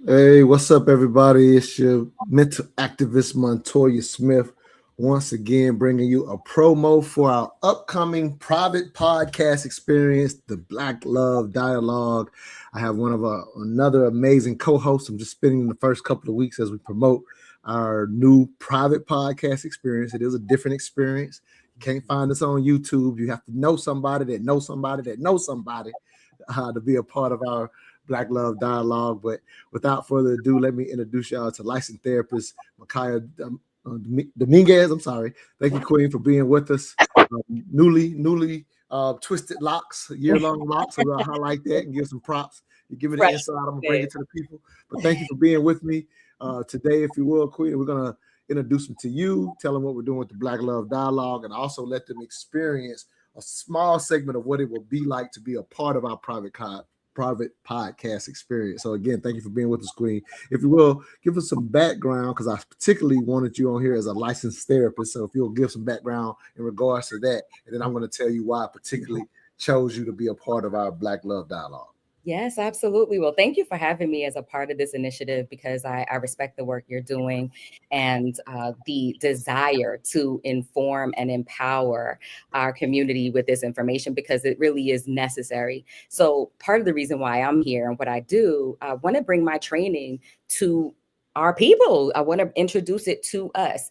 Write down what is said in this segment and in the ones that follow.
Hey, what's up, everybody? It's your mental activist Montoya Smith, once again bringing you a promo for our upcoming private podcast experience, the Black Love Dialogue. I have another amazing co-host. I'm just spending the first couple of weeks as we promote our new private podcast experience. It is a different experience. You can't find us on YouTube. You have to know somebody that knows somebody that knows somebody to be a part of our Black Love Dialogue. But without further ado, let me introduce y'all to licensed therapist Michaiah Dominiguez. I'm sorry. Thank you, Queen, for being with us. Newly twisted locks, year-long locks. So I'll highlight that and give some props. You give me the Fresh. insight. I'm gonna bring it to the people. But thank you for being with me today, if you will, Queen. We're gonna introduce them to you, tell them what we're doing with the Black Love Dialogue, and also let them experience a small segment of what it will be like to be a part of our private podcast experience. So again, thank you for being with us, Queen. If you will, give us some background, because I particularly wanted you on here as a licensed therapist. So if you'll give some background in regards to that, and then I'm going to tell you why I particularly chose you to be a part of our Black Love Dialogue. Yes, absolutely. Well, thank you for having me as a part of this initiative because I respect the work you're doing and the desire to inform and empower our community with this information because it really is necessary. So part of the reason why I'm here and what I do, I want to bring my training to our people. I want to introduce it to us.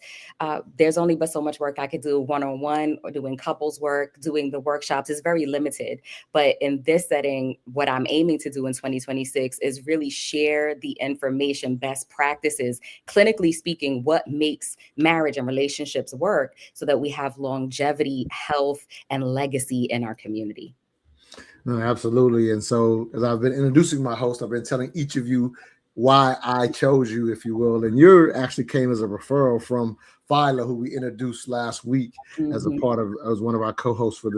There's only but so much work I could do one-on-one or doing couples work, doing the workshops is very limited. But in this setting, what I'm aiming to do in 2026 is really share the information, best practices, clinically speaking, what makes marriage and relationships work so that we have longevity, health, and legacy in our community. No, absolutely. And so, as I've been introducing my host, I've been telling each of you why I chose you, if you will. And you actually came as a referral from Phyla, who we introduced last week as a Mhm. part of as one of our co-hosts for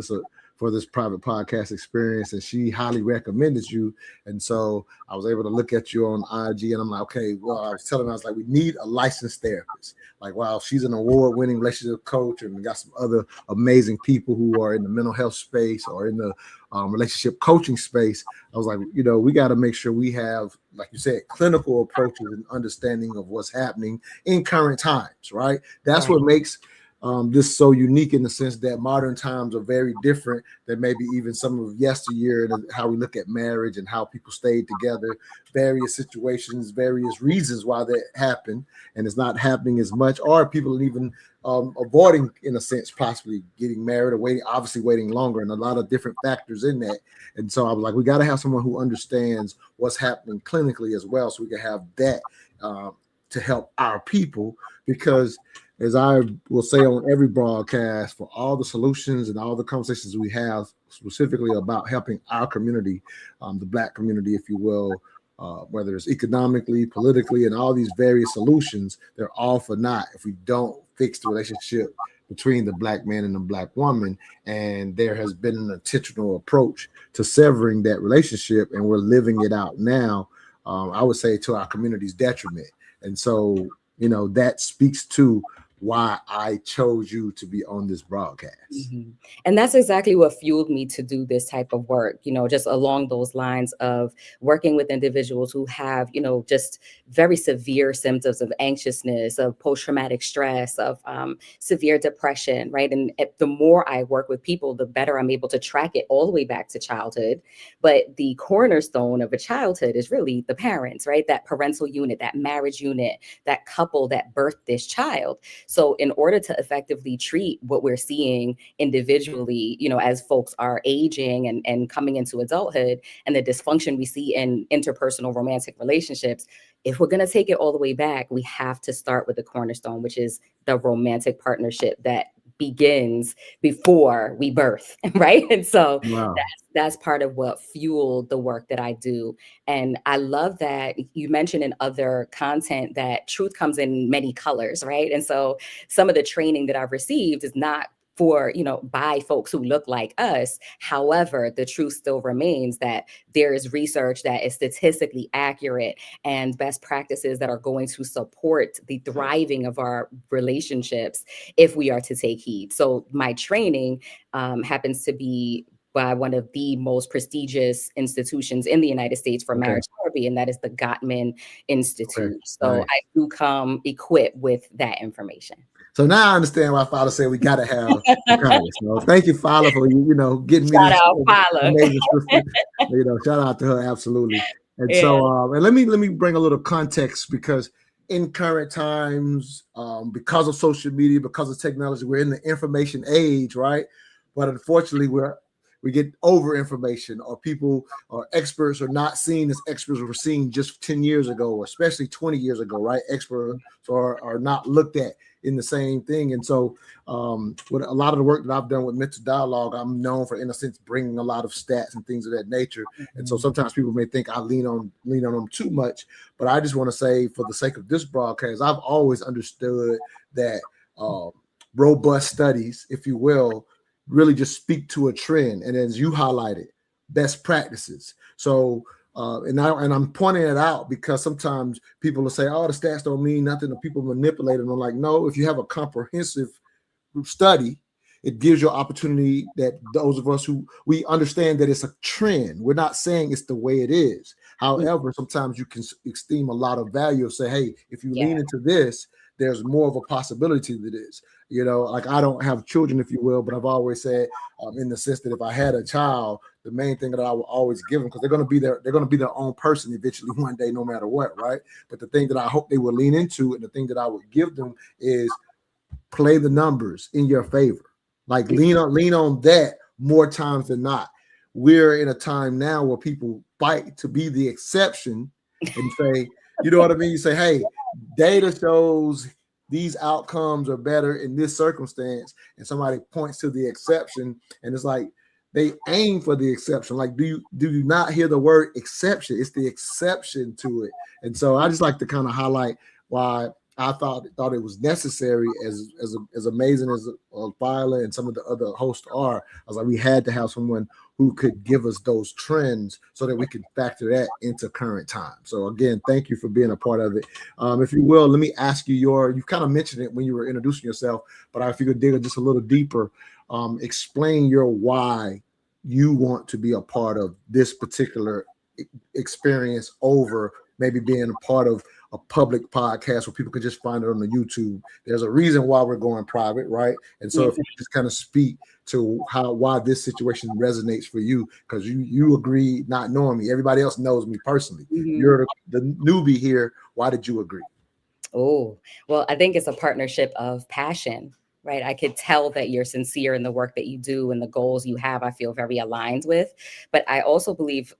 this private podcast experience, and she highly recommended you. And so I was able to look at you on IG, and I'm like, okay, well, I was telling her, I was like, we need a licensed therapist. Like, wow, she's an award-winning relationship coach, and we got some other amazing people who are in the mental health space or in the relationship coaching space. I was like, we got to make sure we have, like you said, clinical approaches and understanding of what's happening in current times, right? That's Right. what makes this so unique in the sense that modern times are very different than maybe even some of yesteryear, and how we look at marriage and how people stayed together, various situations, various reasons why that happened, and it's not happening as much, or people even avoiding, in a sense, possibly getting married or waiting longer, and a lot of different factors in that. And so I was like, we got to have someone who understands what's happening clinically as well, so we can have that to help our people. Because, as I will say on every broadcast, for all the solutions and all the conversations we have specifically about helping our community, the Black community, if you will, whether it's economically, politically, and all these various solutions, they're all for naught if we don't fix the relationship between the Black man and the Black woman. And there has been an intentional approach to severing that relationship, and we're living it out now. I would say to our community's detriment. And so, that speaks to why I chose you to be on this broadcast. Mhm. And that's exactly what fueled me to do this type of work, just along those lines of working with individuals who have, just very severe symptoms of anxiousness, of post-traumatic stress, of severe depression, right? And the more I work with people, the better I'm able to track it all the way back to childhood. But the cornerstone of a childhood is really the parents, right? That parental unit, that marriage unit, that couple that birthed this child. So in order to effectively treat what we're seeing individually, as folks are aging and coming into adulthood and the dysfunction we see in interpersonal romantic relationships, if we're going to take it all the way back, we have to start with the cornerstone, which is the romantic partnership that begins before we birth, right? And so Wow. that's part of what fueled the work that I do. And I love that you mentioned in other content that truth comes in many colors, right? And so some of the training that I've received is not for, by folks who look like us. However, the truth still remains that there is research that is statistically accurate and best practices that are going to support the thriving of our relationships if we are to take heed. So my training happens to be by one of the most prestigious institutions in the United States for marriage therapy, and that is the Gottman Institute. So Nice. I do come equipped with that information. So now I understand why Father said we got to have Michaiah. So thank you, Father, for getting me Shout this out, Paula. amazing sister. Shout out to her, absolutely. And Yeah. so, and let me bring a little context, because in current times, because of social media, because of technology, we're in the information age, right? But unfortunately, we get over information, or people or experts are not seen as experts were seen just 10 years ago, or especially 20 years ago, right? Experts are not looked at in the same thing. And so with a lot of the work that I've done with mental dialogue, I'm known for, in a sense, bringing a lot of stats and things of that nature. And so sometimes people may think I lean on them too much, but I just want to say, for the sake of this broadcast, I've always understood that robust studies, if you will, really just speak to a trend. And as you highlighted, best practices. So and I'm pointing it out because sometimes people will say, oh, the stats don't mean nothing, the people manipulate them. I'm like, no, if you have a comprehensive study, it gives you an opportunity that those of us who we understand that it's a trend. We're not saying it's the way it is. However, sometimes you can esteem a lot of value of say, hey, if you lean into this, there's more of a possibility to this. Like, I don't have children, if you will, but I've always said, in the sense that if I had a child, the main thing that I would always give them, because they're going to be their own person eventually one day, no matter what, right? But the thing that I hope they will lean into, and the thing that I would give them, is play the numbers in your favor. Like, lean on that more times than not. We're in a time now where people fight to be the exception and say, you know what I mean? You say, hey, data shows these outcomes are better in this circumstance, and somebody points to the exception, and it's like they aim for the exception. Like, do you not hear the word exception? It's the exception to it. And so I just like to kind of highlight why I thought it was necessary, as amazing as Viola and some of the other hosts are. I was like, we had to have someone who could give us those trends so that we could factor that into current time. So again, thank you for being a part of it. If you will, let me ask you you kind of mentioned it when you were introducing yourself, but if you could dig just a little deeper, explain your why you want to be a part of this particular experience over maybe being a part of a public podcast where people can just find it on the YouTube. There's a reason why we're going private, right? And so if you just kind of speak to why this situation resonates for you, because you agree, not knowing me. Everybody else knows me personally. You're the newbie here. Why did you agree? Oh, well, I think it's a partnership of passion, right? I could tell that you're sincere in the work that you do and the goals you have, I feel very aligned with. But I also believe,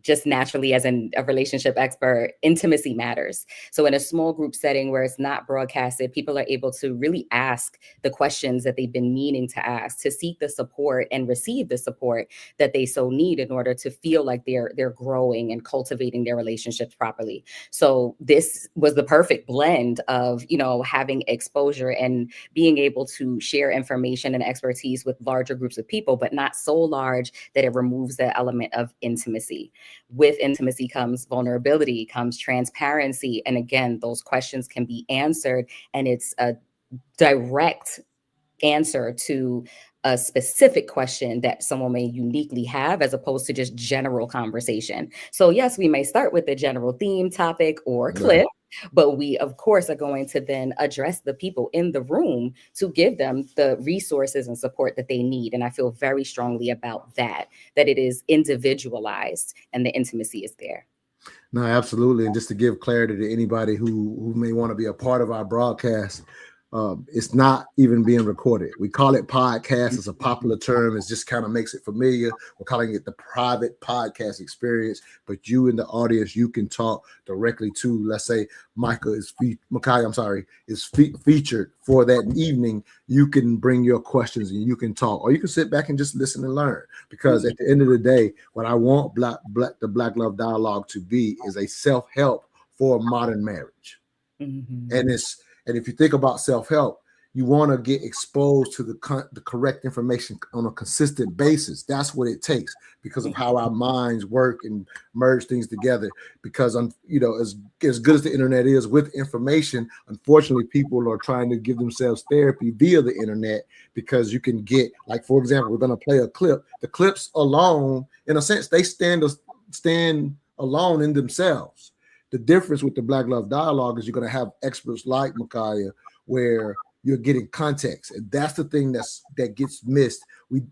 just naturally, as a relationship expert, intimacy matters. So in a small group setting where it's not broadcasted, people are able to really ask the questions that they've been meaning to ask, to seek the support and receive the support that they so need in order to feel like they're growing and cultivating their relationships properly. So this was the perfect blend of, having exposure and being able to share information and expertise with larger groups of people, but not so large that it removes the element of intimacy. With intimacy comes vulnerability, comes transparency. And again, those questions can be answered, and it's a direct answer to a specific question that someone may uniquely have, as opposed to just general conversation. So yes, we may start with the general theme, topic, or clip, but we, of course, are going to then address the people in the room to give them the resources and support that they need. And I feel very strongly about that it is individualized and the intimacy is there. No, absolutely. And just to give clarity to anybody who may want to be a part of our broadcast, it's not even being recorded. We call it podcast. It's a popular term. It just kind of makes it familiar. We're calling it the private podcast experience. But you in the audience, you can talk directly to, let's say, Michaiah is featured for that evening. You can bring your questions and you can talk, or you can sit back and just listen and learn. Because at the end of the day, what I want the Black Love Dialogue to be is a self-help for modern marriage. And if you think about self-help, you want to get exposed to the correct information on a consistent basis. That's what it takes because of how our minds work and merge things together. Because, you know, as good as the internet is with information, unfortunately, people are trying to give themselves therapy via the internet because you can get, like, for example, we're going to play a clip. The clips alone, in a sense, they stand alone in themselves. The difference with the Black Love Dialogue is you're going to have experts like Michaiah, where you're getting context, and that's the thing that gets missed.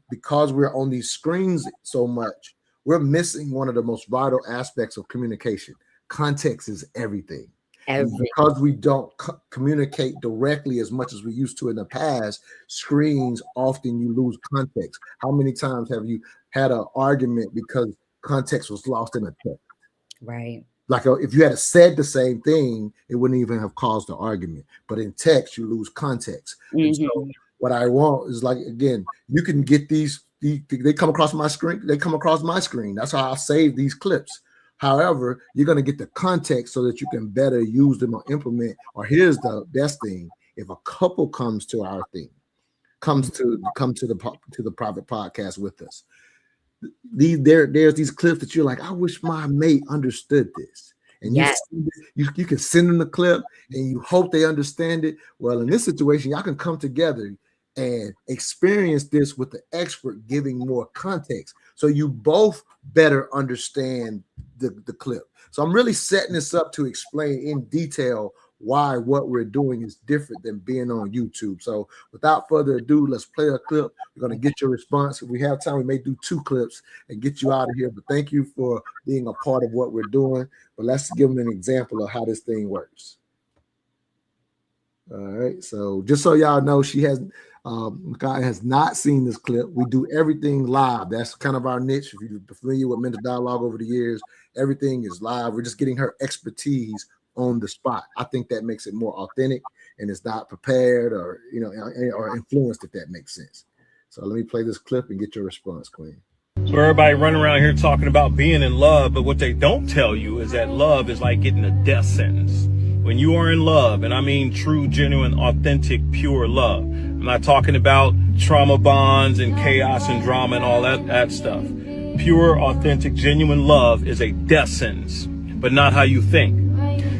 Because we're on these screens so much, we're missing one of the most vital aspects of communication. Context is everything. And because we don't communicate directly as much as we used to in the past, screens often you lose context. How many times have you had an argument because context was lost in a text? Right. Like if you had said the same thing, it wouldn't even have caused the argument. But in text, you lose context. And so what I want is, like, again, you can get these, they come across my screen. They come across my screen. That's how I save these clips. However, you're going to get the context so that you can better use them or implement. Or here's the best thing: if a couple comes to our thing, come to the private podcast with us, there's these clips that you're like, I wish my mate understood this. And you can send them the clip and you hope they understand it. Well, in this situation, y'all can come together and experience this with the expert giving more context, so you both better understand the clip. So I'm really setting this up to explain in detail why what we're doing is different than being on YouTube. So without further ado, let's play a clip. We're going to get your response. If we have time, we may do 2 clips and get you out of here. But thank you for being a part of what we're doing. But let's give them an example of how this thing works. All right. So just so y'all know, Michaiah has not seen this clip. We do everything live. That's kind of our niche. If you're familiar with Mental Dialogue over the years, everything is live. We're just getting her expertise on the spot. I think that makes it more authentic, and it's not prepared or, you know, or influenced, if that makes sense. So let me play this clip and get your response, Queen. So everybody running around here talking about being in love, but what they don't tell you is that love is like getting a death sentence. When you are in love, and I mean true, genuine, authentic, pure love. I'm not talking about trauma bonds and chaos and drama and all that stuff. Pure, authentic, genuine love is a death sentence, but not how you think.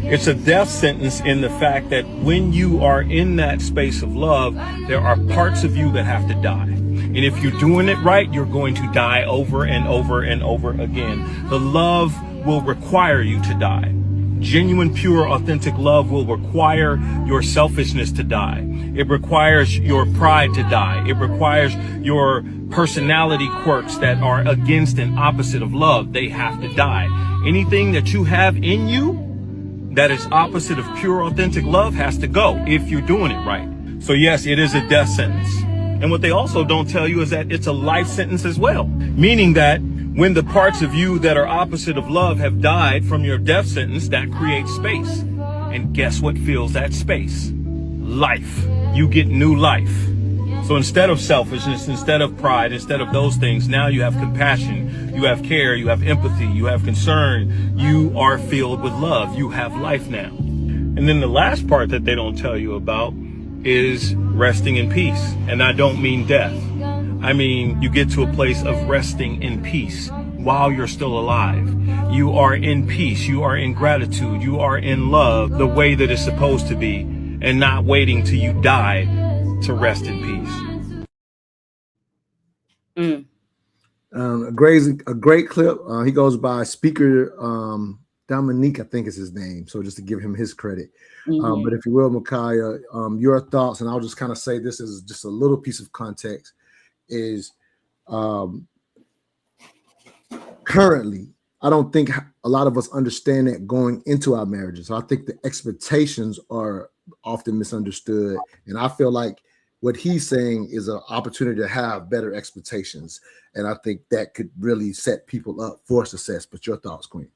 It's a death sentence in the fact that when you are in that space of love, there are parts of you that have to die. And if you're doing it right, you're going to die over and over and over again. The love will require you to die. Genuine, pure, authentic love will require your selfishness to die. It requires your pride to die. It requires your personality quirks that are against and opposite of love. They have to die. Anything that you have in you that is opposite of pure, authentic love has to go if you're doing it right. So yes, it is a death sentence. And what they also don't tell you is that it's a life sentence as well. Meaning that when the parts of you that are opposite of love have died from your death sentence, that creates space. And guess what fills that space? Life. You get new life. So instead of selfishness, instead of pride, instead of those things, now you have compassion, you have care, you have empathy, you have concern, you are filled with love, you have life now. And then the last part that they don't tell you about is resting in peace. And I don't mean death. I mean, you get to a place of resting in peace while you're still alive. You are in peace, you are in gratitude, you are in love the way that it's supposed to be, and not waiting till you die to rest in peace. A great clip. He goes by Speaker Dominique, I think is his name. So just to give him his credit. But if you will, Michaiah, your thoughts, and I'll just kind of say this as just a little piece of context, is currently, I don't think a lot of us understand that going into our marriages. So I think the expectations are often misunderstood. And I feel like what he's saying is an opportunity to have better expectations. And I think that could really set people up for success. But your thoughts, Queen?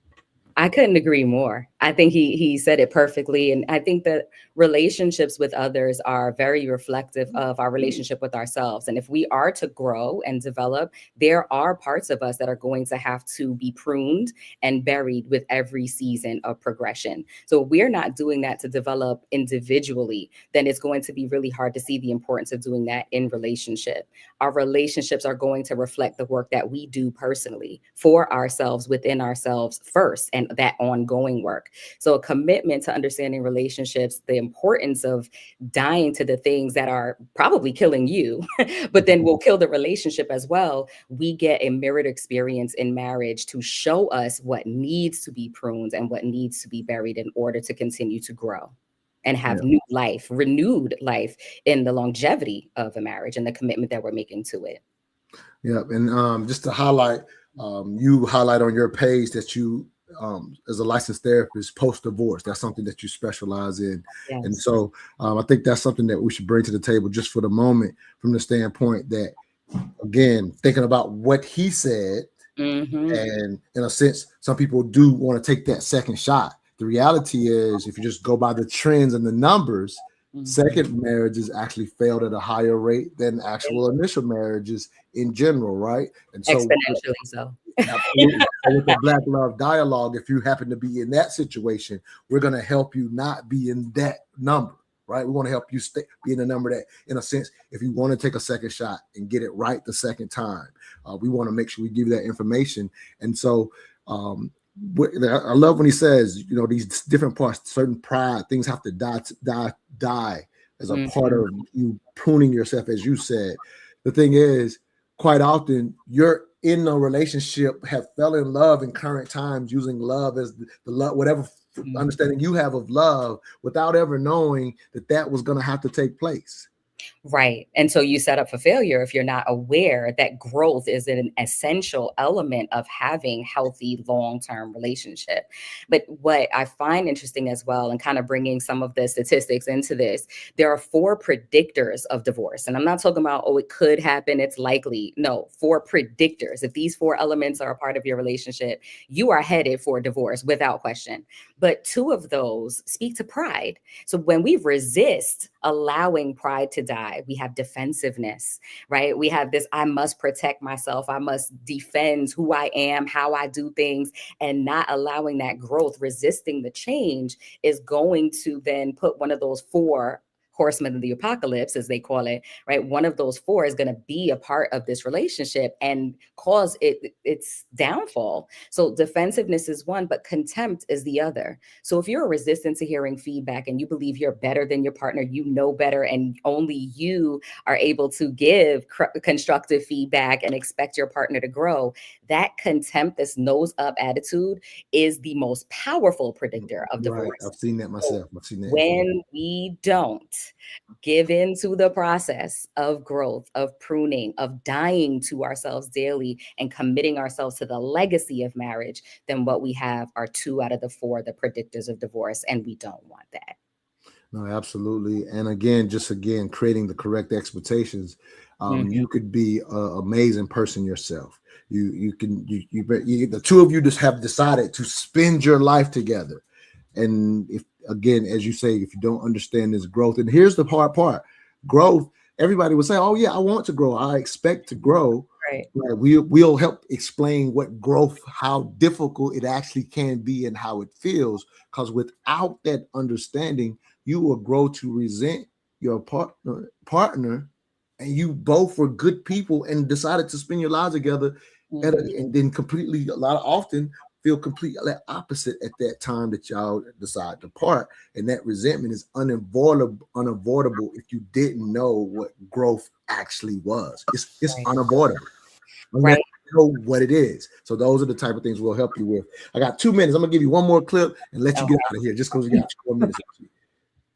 I couldn't agree more. I think he said it perfectly. And I think that relationships with others are very reflective of our relationship with ourselves. And if we are to grow and develop, there are parts of us that are going to have to be pruned and buried with every season of progression. So if we're not doing that to develop individually, then it's going to be really hard to see the importance of doing that in relationship. Our relationships are going to reflect the work that we do personally for ourselves, within ourselves first, and that ongoing work. So a commitment to understanding relationships, the importance of dying to the things that are probably killing you, but then will kill the relationship as well. We get a mirrored experience in marriage to show us what needs to be pruned and what needs to be buried in order to continue to grow and have new life, renewed life in the longevity of a marriage and the commitment that we're making to it. Yeah. And just to highlight, you highlight on your page that you, as a licensed therapist, post-divorce, that's something that you specialize in. Yes. And so I think that's something that we should bring to the table just for the moment, from the standpoint that, again, thinking about what he said, and in a sense, some people do want to take that second shot. The reality is, if you just go by the trends and the numbers, second marriages actually failed at a higher rate than actual initial marriages in general, right? And so exponentially so. Absolutely. So with the Black Love Dialogue, if you happen to be in that situation, we're going to help you not be in that number, right? We want to help you be in a number that, in a sense, if you want to take a second shot and get it right the second time, we want to make sure we give you that information. And so I love when he says, you know, these different parts, certain pride, things have to die as a part of you pruning yourself, as you said. The thing is, quite often you're in a relationship, have fell in love in current times, using love as the love, whatever understanding you have of love, without ever knowing that was going to have to take place. Right. And so you set up for failure if you're not aware that growth is an essential element of having healthy long-term relationship. But what I find interesting as well, and kind of bringing some of the statistics into this, there are 4 predictors of divorce. And I'm not talking about, oh, it could happen, it's likely. No, 4 predictors. If these 4 elements are a part of your relationship, you are headed for divorce without question. But 2 of those speak to pride. So when we resist allowing pride to die, we have defensiveness, right? We have this, I must protect myself. I must defend who I am, how I do things, and not allowing that growth, resisting the change, is going to then put one of those 4 horsemen of the apocalypse, as they call it, right? One of those 4 is going to be a part of this relationship and cause its downfall. So defensiveness is one, but contempt is the other. So if you're resistant to hearing feedback and you believe you're better than your partner, you know better, and only you are able to give constructive feedback and expect your partner to grow, that contempt, this nose up attitude, is the most powerful predictor of divorce. Right. I've seen that myself. I've seen that. When we don't give into the process of growth, of pruning, of dying to ourselves daily and committing ourselves to the legacy of marriage, then what we have are 2 out of the 4, the predictors of divorce. And we don't want that. No, absolutely. And again, creating the correct expectations. You could be an amazing person yourself. You the 2 of you just have decided to spend your life together. And if, again, as you say, if you don't understand this growth, and here's the hard part, growth, everybody would say, oh yeah, I want to grow. I expect to grow. Right. We'll help explain what growth, how difficult it actually can be and how it feels. Because without that understanding, you will grow to resent your partner, and you both were good people and decided to spend your lives together, and then often feel completely opposite at that time that y'all decide to part. And that resentment is unavoidable if you didn't know what growth actually was. It's unavoidable. Right. You know what it is. So those are the type of things we'll help you with. I got 2 minutes. I'm gonna give you one more clip and let you get out of here, just because we got 4 minutes.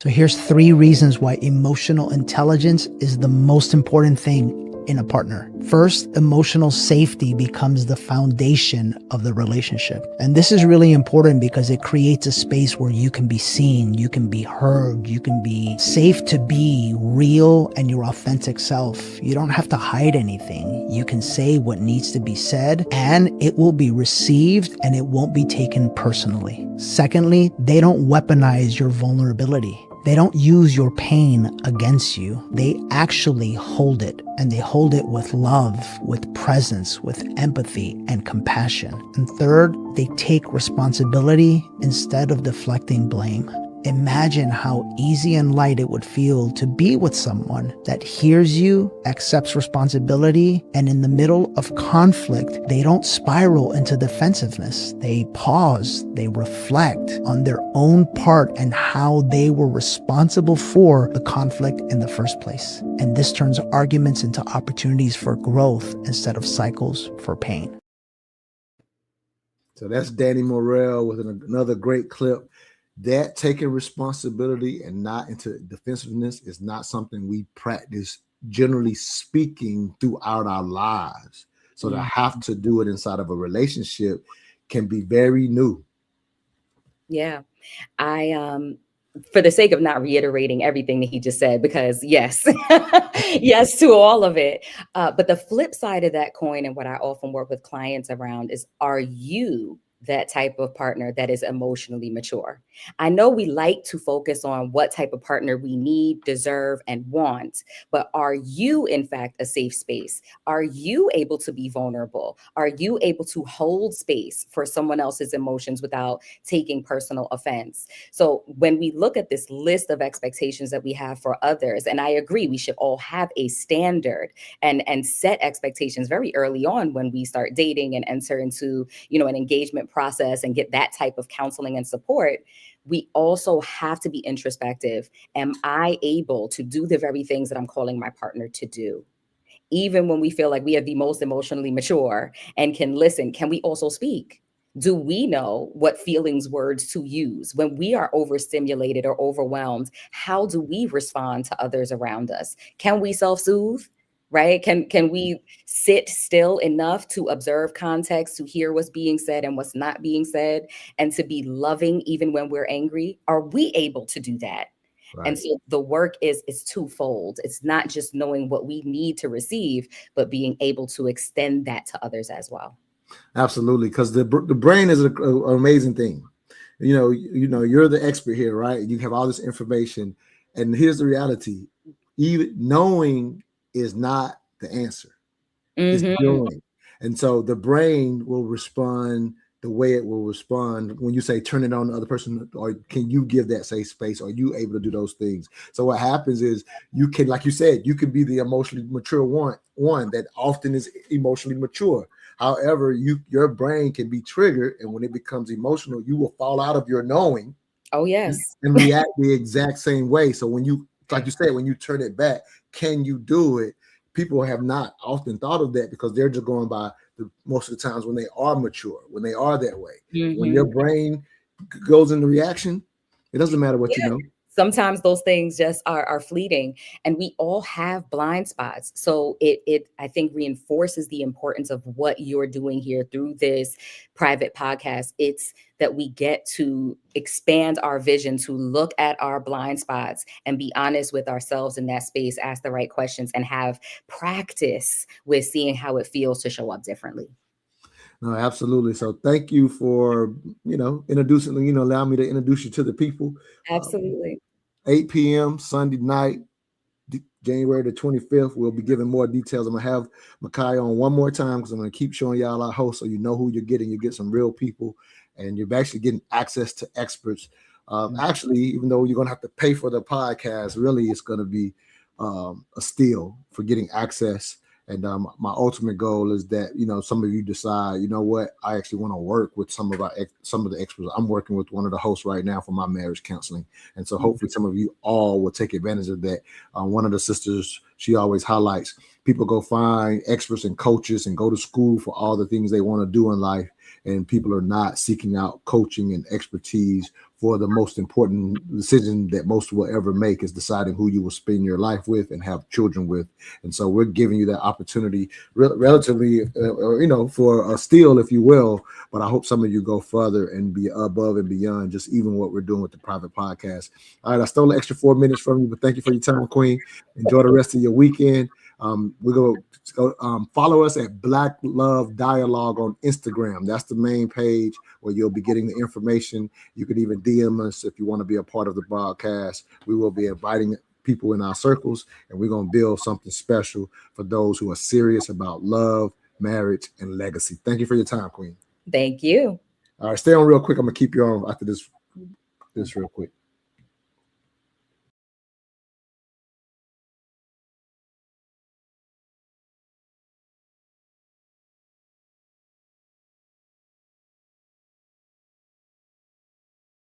So here's 3 reasons why emotional intelligence is the most important thing in a partner. First, emotional safety becomes the foundation of the relationship. And this is really important because it creates a space where you can be seen, you can be heard, you can be safe to be real and your authentic self. You don't have to hide anything. You can say what needs to be said, and it will be received and it won't be taken personally. Secondly, they don't weaponize your vulnerability. They don't use your pain against you. They actually hold it, and they hold it with love, with presence, with empathy and compassion. And third, they take responsibility instead of deflecting blame. Imagine how easy and light it would feel to be with someone that hears you, accepts responsibility, and in the middle of conflict, they don't spiral into defensiveness. They pause, they reflect on their own part and how they were responsible for the conflict in the first place. And this turns arguments into opportunities for growth instead of cycles for pain. So that's Danny Morrell with another great clip. That taking responsibility and not into defensiveness is not something we practice, generally speaking, throughout our lives. So to have to do it inside of a relationship can be very new. Yeah. For the sake of not reiterating everything that he just said, because yes, yes to all of it. But the flip side of that coin, and what I often work with clients around, is, are you that type of partner that is emotionally mature? I know we like to focus on what type of partner we need, deserve, and want, but are you in fact a safe space? Are you able to be vulnerable? Are you able to hold space for someone else's emotions without taking personal offense? So when we look at this list of expectations that we have for others, and I agree, we should all have a standard and set expectations very early on when we start dating and enter into, an engagement process and get that type of counseling and support. We also have to be introspective. Am I able to do the very things that I'm calling my partner to do? Even when we feel like we are the most emotionally mature and can listen, can we also speak? Do we know what feelings words to use? When we are overstimulated or overwhelmed, how do we respond to others around us? Can we self-soothe? Right? Can we sit still enough to observe context, to hear what's being said and what's not being said, and to be loving even when we're angry? Are we able to do that? Right. And so the work is twofold. It's not just knowing what we need to receive, but being able to extend that to others as well. Absolutely, because the brain is an amazing thing. You're the expert here, right? You have all this information, and here's the reality: even knowing is not the answer. It's doing. And so the brain will respond the way it will respond when you say turn it on the other person, or can you give that safe space? Are you able to do those things? So what happens is you can, like you said, you can be the emotionally mature one that often is emotionally mature. However, your brain can be triggered, and when it becomes emotional, you will fall out of your knowing. Oh, yes. And react the exact same way. So when you, like you said, when you turn it back, can you do it? People have not often thought of that because they're just going by most of the times when they are mature, when they are that way. When your brain goes into reaction, it doesn't matter what you know. Sometimes those things just are fleeting, and we all have blind spots. So it I think reinforces the importance of what you're doing here through this private podcast. It's that we get to expand our vision, to look at our blind spots and be honest with ourselves in that space, ask the right questions, and have practice with seeing how it feels to show up differently. No, absolutely. So thank you for, introducing, allowing me to introduce you to the people. Absolutely. 8 p.m. Sunday night, January the 25th. We'll be giving more details. I'm going to have Michaiah on one more time because I'm going to keep showing y'all our hosts so you know who you're getting. You get some real people, and you're actually getting access to experts. Actually, even though you're going to have to pay for the podcast, really it's going to be a steal for getting access. And my ultimate goal is that, some of you decide, what, I actually want to work with some of the experts. I'm working with one of the hosts right now for my marriage counseling. And so hopefully some of you all will take advantage of that. One of the sisters, she always highlights, people go find experts and coaches and go to school for all the things they want to do in life, and people are not seeking out coaching and expertise for the most important decision that most will ever make, is deciding who you will spend your life with and have children with. And so we're giving you that opportunity relatively, for a steal, if you will. But I hope some of you go further and be above and beyond just even what we're doing with the private podcast. All right, I stole an extra 4 minutes from you, but thank you for your time, Queen. Enjoy the rest of your weekend. We're going to follow us at Black Love Dialogue on Instagram. That's the main page where you'll be getting the information. You could even DM us if you want to be a part of the broadcast. We will be inviting people in our circles, and we're going to build something special for those who are serious about love, marriage, and legacy. Thank you for your time, Queen. Thank you. All right, stay on real quick. I'm going to keep you on after this real quick.